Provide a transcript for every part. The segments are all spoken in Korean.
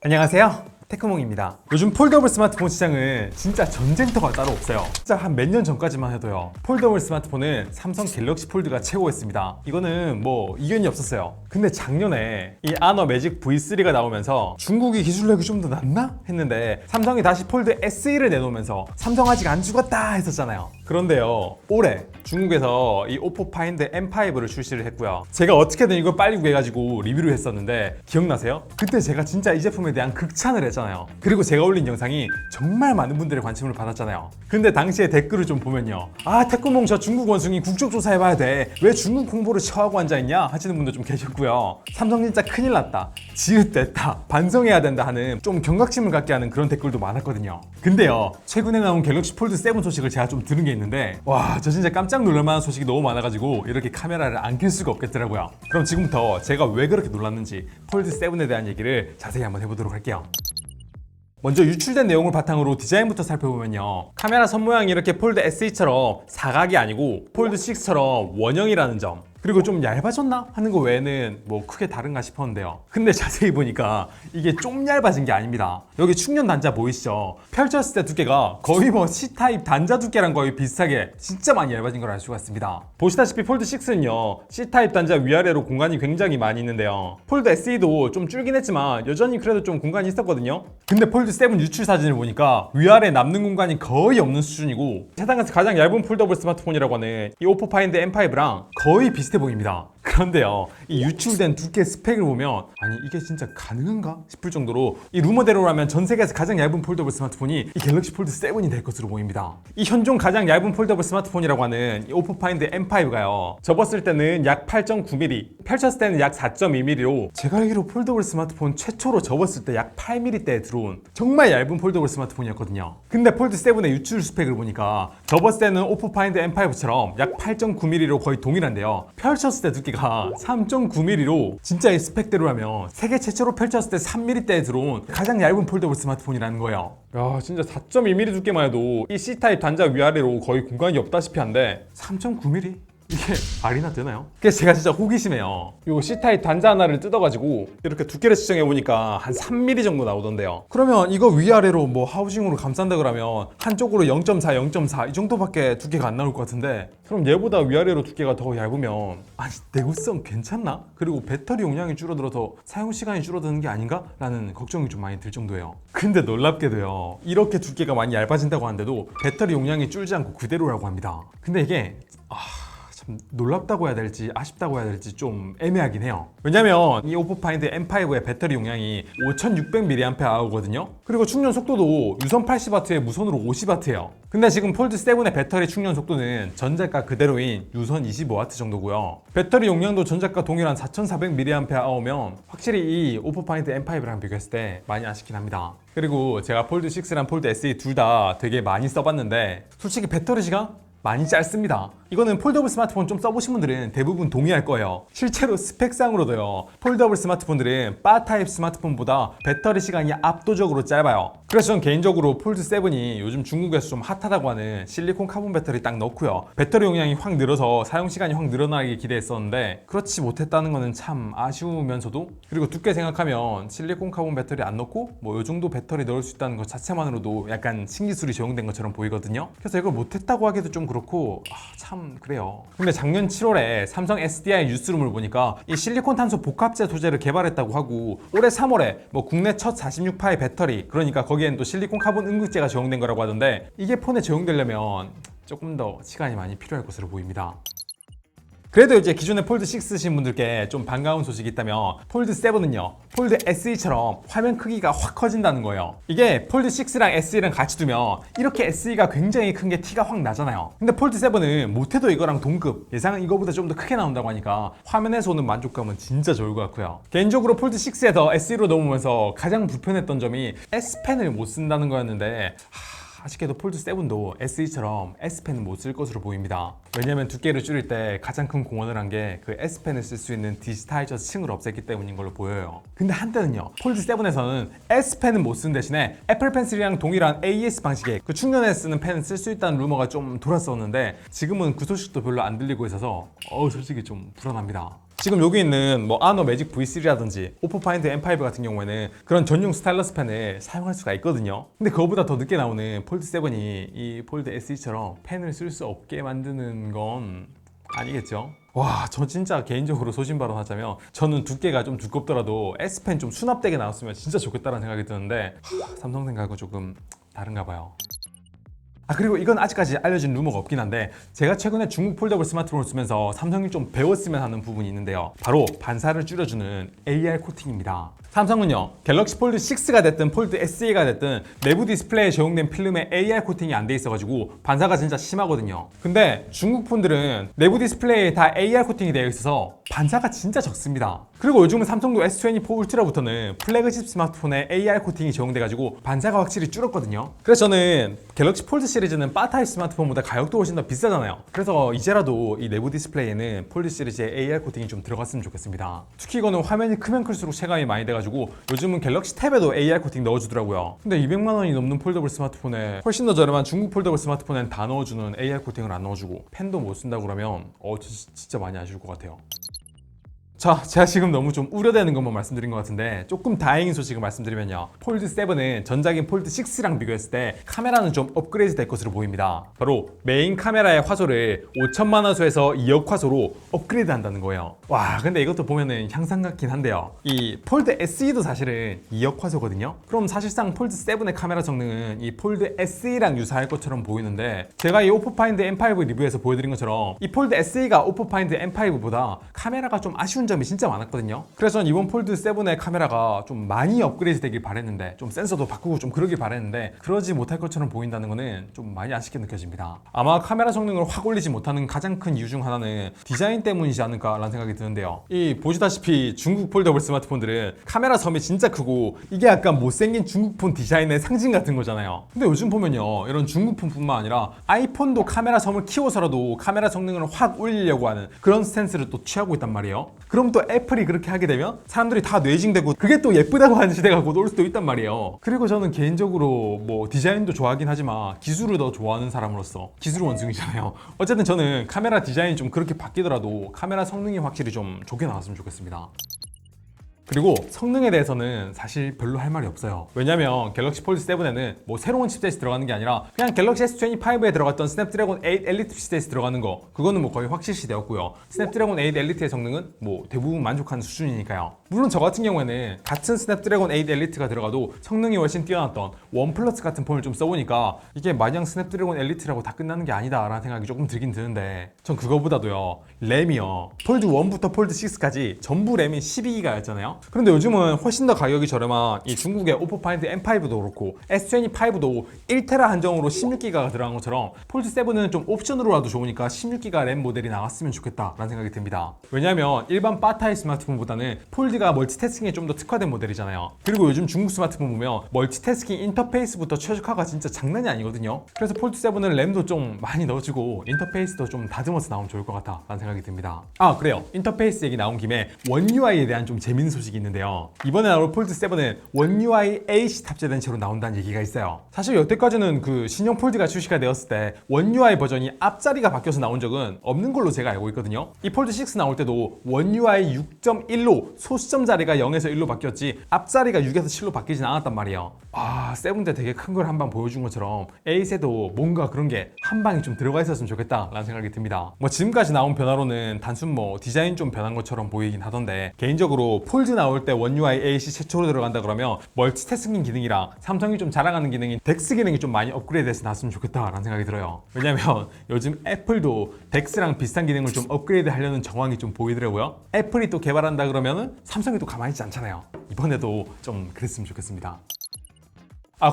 안녕하세요, 테크몽입니다. 요즘 폴더블 스마트폰 시장은 진짜 전쟁터가 따로 없어요. 진짜 한 몇 년 전까지만 해도요, 폴더블 스마트폰은 삼성 갤럭시 폴드가 최고였습니다. 이거는 뭐 이견이 없었어요. 근데 작년에 이 아너 매직 V3가 나오면서 중국이 기술력이 좀 더 낫나 했는데 삼성이 다시 폴드 SE를 내놓으면서 삼성 아직 안 죽었다 했었잖아요. 그런데요, 올해 중국에서 이 오포 파인드 M5를 출시를 했고요. 제가 어떻게든 이걸 빨리 구해가지고 리뷰를 했었는데 기억나세요? 그때 제가 진짜 이 제품에 대한 극찬을 했잖아요. 그리고 제가 올린 영상이 정말 많은 분들의 관심을 받았잖아요. 근데 당시에 댓글을 좀 보면요, 아 테크몽 저 중국 원숭이 국적조사 해봐야 돼, 왜 중국 홍보를 처하고 앉아있냐 하시는 분도 좀 계셨고요. 삼성 진짜 큰일 났다, 지읒됐다, 반성해야 된다 하는 좀 경각심을 갖게 하는 그런 댓글도 많았거든요. 근데요, 최근에 나온 갤럭시 폴드 7 소식을 제가 좀 들은 게 있는데, 와 저 진짜 깜짝 놀랄만한 소식이 너무 많아가지고 이렇게 카메라를 안 켤 수가 없겠더라고요. 그럼 지금부터 제가 왜 그렇게 놀랐는지 폴드 7에 대한 얘기를 자세히 한번 해보도록 할게요. 먼저 유출된 내용을 바탕으로 디자인부터 살펴보면요, 카메라 선모양이 이렇게 폴드 SE처럼 사각이 아니고 폴드 6처럼 원형이라는 점, 그리고 좀 얇아졌나 하는 거 외에는 뭐 크게 다른가 싶었는데요. 근데 자세히 보니까 이게 좀 얇아진 게 아닙니다. 여기 충전 단자 보이시죠? 펼쳤을 때 두께가 거의 뭐 C타입 단자 두께랑 거의 비슷하게 진짜 많이 얇아진 걸 알 수가 있습니다. 보시다시피 폴드 6는요, C타입 단자 위아래로 공간이 굉장히 많이 있는데요, 폴드 SE도 좀 줄긴 했지만 여전히 그래도 좀 공간이 있었거든요. 근데 폴드 7 유출 사진을 보니까 위아래 남는 공간이 거의 없는 수준이고, 세상에서 가장 얇은 폴더블 스마트폰이라고 하는 이 오포 파인드 M5랑 거의 비슷해 보입니다. 그런데요, 이 유출된 두께 스펙을 보면 아니 이게 진짜 가능한가 싶을 정도로 이 루머대로라면 전 세계에서 가장 얇은 폴더블 스마트폰이 이 갤럭시 폴드 7이 될 것으로 보입니다. 이 현존 가장 얇은 폴더블 스마트폰이라고 하는 이 오포 파인드 M5가요, 접었을 때는 약 8.9mm, 펼쳤을 때는 약 4.2mm로 제가 알기로 폴더블 스마트폰 최초로 접었을 때 약 8mm대에 들어온 정말 얇은 폴더블 스마트폰이었거든요. 근데 폴드 7의 유출 스펙을 보니까 접었을 때는 오포 파인드 M5처럼 약 8.9mm로 거의 동일한데요, 펼쳤을 때 두께가 3.9mm로 진짜 이 스펙대로라면 세계 최초로 펼쳤을 때 3mm대에 들어온 가장 얇은 폴더블 스마트폰이라는 거예요. 야 진짜 4.2mm 두께만 해도 이 C타입 단자 위아래로 거의 공간이 없다시피 한데 3.9mm? 이게 말이나 되나요? 그래서 제가 진짜 호기심해요. 요 C타입 단자 하나를 뜯어가지고 이렇게 두께를 측정해보니까 한 3mm 정도 나오던데요. 그러면 이거 위아래로 뭐 하우징으로 감싼다 그러면 한쪽으로 0.4, 0.4 이 정도밖에 두께가 안 나올 것 같은데, 그럼 얘보다 위아래로 두께가 더 얇으면 아니 내구성 괜찮나? 그리고 배터리 용량이 줄어들어서 사용 시간이 줄어드는 게 아닌가? 라는 걱정이 좀 많이 들 정도예요. 근데 놀랍게도요, 이렇게 두께가 많이 얇아진다고 하는데도 배터리 용량이 줄지 않고 그대로라고 합니다. 근데 이게 참 놀랍다고 해야 될지 아쉽다고 해야 될지 좀 애매하긴 해요. 왜냐면 이 오포 파인드 M5의 배터리 용량이 5600mAh거든요. 그리고 충전 속도도 유선 80W에 무선으로 50W예요. 근데 지금 폴드 7의 배터리 충전 속도는 전작과 그대로인 유선 25W 정도고요. 배터리 용량도 전작과 동일한 4400mAh면 확실히 이 오포 파인드 M5랑 비교했을 때 많이 아쉽긴 합니다. 그리고 제가 폴드 6랑 폴드 SE 둘 다 되게 많이 써봤는데 솔직히 배터리 시간 많이 짧습니다. 이거는 폴더블 스마트폰 좀 써보신 분들은 대부분 동의할 거예요. 실제로 스펙상으로도요, 폴더블 스마트폰들은 바 타입 스마트폰보다 배터리 시간이 압도적으로 짧아요. 그래서 전 개인적으로 폴드 7이 요즘 중국에서 좀 핫하다고 하는 실리콘 카본 배터리 딱 넣고요, 배터리 용량이 확 늘어서 사용 시간이 확 늘어나길 기대했었는데 그렇지 못했다는 거는 참 아쉬우면서도, 그리고 두께 생각하면 실리콘 카본 배터리 안 넣고 뭐 이 정도 배터리 넣을 수 있다는 것 자체만으로도 약간 신기술이 적용된 것처럼 보이거든요. 그래서 이걸 못했다고 하기도 좀 그렇고 참 그래요. 근데 작년 7월에 삼성 SDI 뉴스룸을 보니까 이 실리콘 탄소 복합재 소재를 개발했다고 하고, 올해 3월에 뭐 국내 첫 46파의 배터리, 그러니까 거기엔 또 실리콘 카본 음극재가 적용된 거라고 하던데, 이게 폰에 적용되려면 조금 더 시간이 많이 필요할 것으로 보입니다. 그래도 이제 기존에 폴드 6 쓰신 분들께 좀 반가운 소식이 있다면 폴드 7은요, 폴드 SE처럼 화면 크기가 확 커진다는 거예요. 이게 폴드 6랑 SE랑 같이 두면 이렇게 SE가 굉장히 큰 게 티가 확 나잖아요. 근데 폴드 7은 못해도 이거랑 동급, 예상은 이거보다 좀 더 크게 나온다고 하니까 화면에서 오는 만족감은 진짜 좋을 것 같고요. 개인적으로 폴드 6에서 SE로 넘으면서 가장 불편했던 점이 S펜을 못 쓴다는 거였는데, 아쉽게도 폴드 7도 SE처럼 S펜은 못 쓸 것으로 보입니다. 왜냐면 두께를 줄일 때 가장 큰 공헌을 한 게 그 S펜을 쓸 수 있는 디지타이저 층을 없앴기 때문인 걸로 보여요. 근데 한때는요, 폴드 7에서는 S펜은 못 쓴 대신에 애플 펜슬이랑 동일한 AES 방식의 그 충전에 쓰는 펜을 쓸 수 있다는 루머가 좀 돌았었는데 지금은 그 소식도 별로 안 들리고 있어서 솔직히 좀 불안합니다. 지금 여기 있는 뭐 아노 매직 V3라든지 오포 파인드 M5 같은 경우에는 그런 전용 스타일러스 펜을 사용할 수가 있거든요. 근데 그거보다 더 늦게 나오는 폴드 7이 이 폴드 SE처럼 펜을 쓸 수 없게 만드는 건 아니겠죠? 와, 저 진짜 개인적으로 소신발언하자면 저는 두께가 좀 두껍더라도 S펜 좀 수납되게 나왔으면 진짜 좋겠다는 생각이 드는데 삼성 생각은 조금 다른가 봐요. 그리고 이건 아직까지 알려진 루머가 없긴 한데 제가 최근에 중국 폴더블 스마트폰을 쓰면서 삼성이 좀 배웠으면 하는 부분이 있는데요. 바로 반사를 줄여주는 AR 코팅입니다. 삼성은요, 갤럭시 폴드 6가 됐든 폴드 SE가 됐든 내부 디스플레이에 적용된 필름에 AR 코팅이 안 돼 있어가지고 반사가 진짜 심하거든요. 근데 중국 폰들은 내부 디스플레이에 다 AR 코팅이 되어 있어서 반사가 진짜 적습니다. 그리고 요즘은 삼성도 S24 울트라부터는 플래그십 스마트폰에 AR 코팅이 적용돼가지고 반사가 확실히 줄었거든요. 그래서 저는 갤럭시 폴드 시리즈는 바 타입 스마트폰보다 가격도 훨씬 더 비싸잖아요. 그래서 이제라도 이 내부 디스플레이에는 폴드 시리즈에 AR 코팅이 좀 들어갔으면 좋겠습니다. 특히 이거는 화면이 크면 클수록 체감이 많이 돼가지고 요즘은 갤럭시 탭에도 AR 코팅 넣어주더라고요. 근데 200만 원이 넘는 폴더블 스마트폰에 훨씬 더 저렴한 중국 폴더블 스마트폰엔 다 넣어주는 AR 코팅을 안 넣어주고 펜도 못 쓴다고 그러면 진짜 많이 아쉬울 것 같아요. 자, 제가 지금 너무 좀 우려되는 것만 말씀드린 것 같은데 조금 다행인 소식을 말씀드리면요. 폴드 7은 전작인 폴드 6랑 비교했을 때 카메라는 좀 업그레이드 될 것으로 보입니다. 바로 메인 카메라의 화소를 5천만 화소에서 2억 화소로 업그레이드 한다는 거예요. 와, 근데 이것도 보면은 향상 같긴 한데요. 이 폴드 SE도 사실은 2억 화소거든요. 그럼 사실상 폴드 7의 카메라 성능은 이 폴드 SE랑 유사할 것처럼 보이는데 제가 이 오포 파인드 M5 리뷰에서 보여드린 것처럼 이 폴드 SE가 오포 파인드 M5보다 카메라가 좀 아쉬운 점이 진짜 많았거든요. 그래서 전 이번 폴드 7의 카메라가 좀 많이 업그레이드 되길 바랬는데 좀 센서도 바꾸고 좀 그러길 바랬는데 그러지 못할 것처럼 보인다는 거는 좀 많이 아쉽게 느껴집니다. 아마 카메라 성능을 확 올리지 못하는 가장 큰 이유 중 하나는 디자인 때문이지 않을까라는 생각이 드는데요. 이 보시다시피 중국 폴더블 스마트폰들은 카메라 섬이 진짜 크고 이게 약간 못생긴 중국폰 디자인의 상징 같은 거잖아요. 근데 요즘 보면요, 이런 중국폰뿐만 아니라 아이폰도 카메라 섬을 키워서라도 카메라 성능을 확 올리려고 하는 그런 스탠스를 또 취하고 있단 말이에요. 그럼 또 애플이 그렇게 하게 되면 사람들이 다 뇌징되고 그게 또 예쁘다고 하는 시대가 곧 올 수도 있단 말이에요. 그리고 저는 개인적으로 뭐 디자인도 좋아하긴 하지만 기술을 더 좋아하는 사람으로서 기술 원숭이잖아요. 어쨌든 저는 카메라 디자인이 좀 그렇게 바뀌더라도 카메라 성능이 확실히 좀 좋게 나왔으면 좋겠습니다. 그리고 성능에 대해서는 사실 별로 할 말이 없어요. 왜냐면 갤럭시 폴드 7에는 뭐 새로운 칩셋이 들어가는 게 아니라 그냥 갤럭시 S25에 들어갔던 스냅드래곤 8 엘리트 칩셋이 들어가는 거, 그거는 뭐 거의 확실시 되었고요. 스냅드래곤 8 엘리트의 성능은 뭐 대부분 만족하는 수준이니까요. 물론 저 같은 경우에는 같은 스냅드래곤 8 엘리트가 들어가도 성능이 훨씬 뛰어났던 원 플러스 같은 폰을 좀 써보니까 이게 마냥 스냅드래곤 엘리트라고 다 끝나는 게 아니다 라는 생각이 조금 들긴 드는데, 전 그거보다도요, 램이요, 폴드 1부터 폴드 6까지 전부 램이 12기가였잖아요. 그런데 요즘은 훨씬 더 가격이 저렴한 이 중국의 오포 파인드 M5도 그렇고 S25도 1테라 한정으로 16기가가 들어간 것처럼 폴드 7은 좀 옵션으로라도 좋으니까 16기가 램 모델이 나왔으면 좋겠다라는 생각이 듭니다. 왜냐면 일반 바타입 스마트폰보다는 폴드가 멀티태스킹에 좀 더 특화된 모델이잖아요. 그리고 요즘 중국 스마트폰 보면 멀티태스킹 인터페이스부터 최적화가 진짜 장난이 아니거든요. 그래서 폴드 7은 램도 좀 많이 넣어주고 인터페이스도 좀 다듬어서 나오면 좋을 것 같다라는 생각이 듭니다. 그래요. 인터페이스 얘기 나온 김에 원 UI에 대한 좀 재밌는 소식이 있는데요. 이번에 나올 폴드 7은 원 UI 8이 탑재된 채로 나온다는 얘기가 있어요. 사실 여태까지는 그 신형 폴드가 출시가 되었을 때 원 UI 버전이 앞자리가 바뀌어서 나온 적은 없는 걸로 제가 알고 있거든요. 이 폴드 6 나올 때도 원 UI 6.1로 소수점 자리가 0에서 1로 바뀌었지 앞자리가 6에서 7로 바뀌진 않았단 말이에요. 7 때 되게 큰 걸 한 방 보여준 것처럼 8에도 뭔가 그런 게 한 방이 좀 들어가 있었으면 좋겠다라는 생각이 듭니다. 뭐 지금까지 나온 변화로는 단순 뭐 디자인 좀 변한 것처럼 보이긴 하던데, 개인적으로 폴드 나올 때 원 UI 8이 최초로 들어간다 그러면 멀티태스킹 기능이랑 삼성이 좀 자랑하는 기능인 덱스 기능이 좀 많이 업그레이드해서 나왔으면 좋겠다라는 생각이 들어요. 왜냐면 요즘 애플도 덱스랑 비슷한 기능을 좀 업그레이드 하려는 정황이 좀 보이더라고요. 애플이 또 개발한다 그러면은 삼성이 또 가만히 있지 않잖아요. 이번에도 좀 그랬으면 좋겠습니다.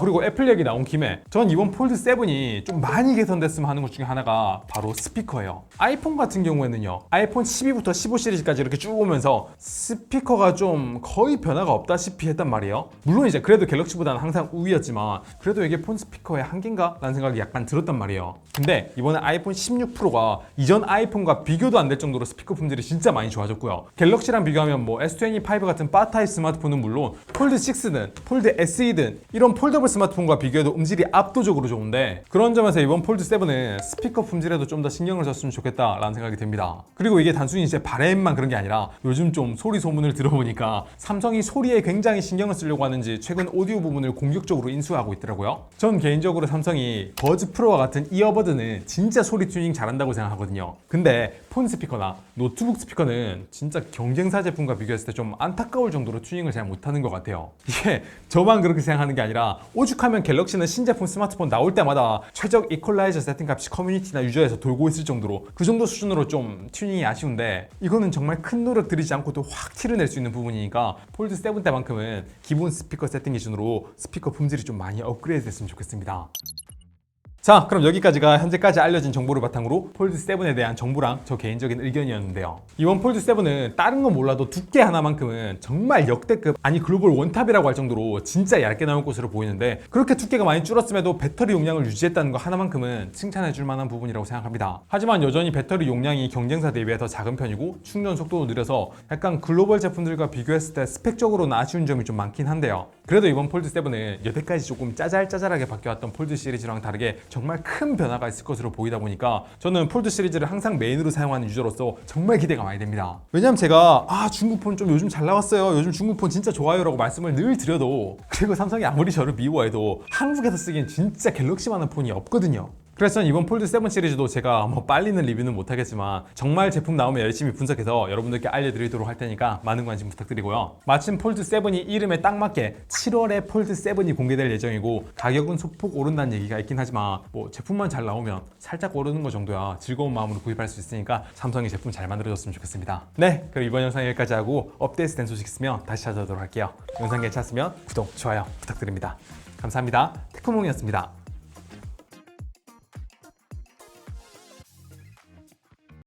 그리고 애플 얘기 나온 김에 전 이번 폴드 7이 좀 많이 개선됐으면 하는 것 중에 하나가 바로 스피커예요. 아이폰 같은 경우에는요, 아이폰 12부터 15 시리즈까지 이렇게 쭉 오면서 스피커가 좀 거의 변화가 없다시피 했단 말이에요. 물론 이제 그래도 갤럭시보다는 항상 우위였지만 그래도 이게 폰 스피커의 한계인가? 라는 생각이 약간 들었단 말이에요. 근데 이번에 아이폰 16 프로가 이전 아이폰과 비교도 안 될 정도로 스피커 품질이 진짜 많이 좋아졌고요. 갤럭시랑 비교하면 뭐 S25 같은 바 타입 스마트폰은 물론 폴드 6든 폴드 SE든 이런 폴드 폴더블 스마트폰과 비교해도 음질이 압도적으로 좋은데 그런 점에서 이번 폴드 7은 스피커 품질에도 좀 더 신경을 썼으면 좋겠다라는 생각이 듭니다. 그리고 이게 단순히 이제 바램만 그런 게 아니라 요즘 좀 소리 소문을 들어보니까 삼성이 소리에 굉장히 신경을 쓰려고 하는지 최근 오디오 부분을 공격적으로 인수하고 있더라고요. 전 개인적으로 삼성이 버즈 프로와 같은 이어버드는 진짜 소리 튜닝 잘한다고 생각하거든요. 근데 폰 스피커나 노트북 스피커는 진짜 경쟁사 제품과 비교했을 때 좀 안타까울 정도로 튜닝을 잘 못하는 것 같아요. 이게 저만 그렇게 생각하는 게 아니라 오죽하면 갤럭시는 신제품 스마트폰 나올 때마다 최적 이퀄라이저 세팅값이 커뮤니티나 유저에서 돌고 있을 정도로 그 정도 수준으로 좀 튜닝이 아쉬운데 이거는 정말 큰 노력 들이지 않고도 확 티를 낼 수 있는 부분이니까 폴드 7 때만큼은 기본 스피커 세팅 기준으로 스피커 품질이 좀 많이 업그레이드 됐으면 좋겠습니다. 자, 그럼 여기까지가 현재까지 알려진 정보를 바탕으로 폴드 7에 대한 정보랑 저 개인적인 의견이었는데요. 이번 폴드 7은 다른 건 몰라도 두께 하나만큼은 정말 역대급, 아니 글로벌 원탑이라고 할 정도로 진짜 얇게 나올 것으로 보이는데 그렇게 두께가 많이 줄었음에도 배터리 용량을 유지했다는 거 하나만큼은 칭찬해 줄 만한 부분이라고 생각합니다. 하지만 여전히 배터리 용량이 경쟁사 대비해 더 작은 편이고 충전 속도도 느려서 약간 글로벌 제품들과 비교했을 때 스펙적으로는 아쉬운 점이 좀 많긴 한데요. 그래도 이번 폴드 7은 여태까지 조금 짜잘짜잘하게 바뀌어왔던 폴드 시리즈랑 다르게 정말 큰 변화가 있을 것으로 보이다 보니까 저는 폴드 시리즈를 항상 메인으로 사용하는 유저로서 정말 기대가 많이 됩니다. 왜냐면 제가 중국폰 좀 요즘 잘 나왔어요, 요즘 중국폰 진짜 좋아요 라고 말씀을 늘 드려도, 그리고 삼성이 아무리 저를 미워해도 한국에서 쓰기엔 진짜 갤럭시만한 폰이 없거든요. 그래서 이번 폴드 7 시리즈도 제가 뭐 빨리는 리뷰는 못하겠지만 정말 제품 나오면 열심히 분석해서 여러분들께 알려드리도록 할 테니까 많은 관심 부탁드리고요. 마침 폴드 7이 이름에 딱 맞게 7월에 폴드 7이 공개될 예정이고 가격은 소폭 오른다는 얘기가 있긴 하지만 뭐 제품만 잘 나오면 살짝 오르는 거 정도야 즐거운 마음으로 구입할 수 있으니까 삼성이 제품 잘 만들어줬으면 좋겠습니다. 네, 그럼 이번 영상 여기까지 하고 업데이트 된 소식 있으면 다시 찾아오도록 할게요. 영상 괜찮았으면 구독, 좋아요 부탁드립니다. 감사합니다. 테크몽이었습니다.